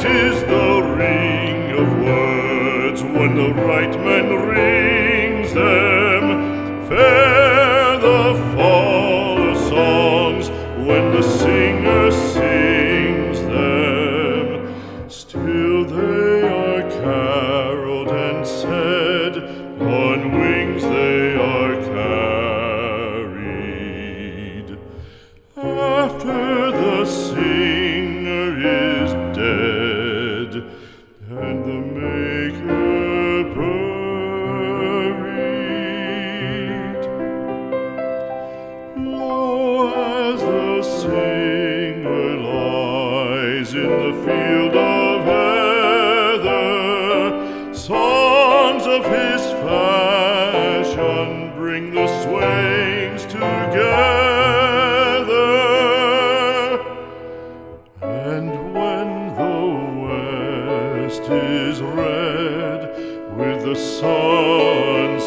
Sweet is the ring of words when the right man rings them. Fair the fall of songs when the singer sings them. Still they are caroled and said, on wings they are carried. After the singer is dead and the maker buried, lo, as the singer lies in the field of heather, songs of his fashion bring the swains together. And when the west is red with the sunset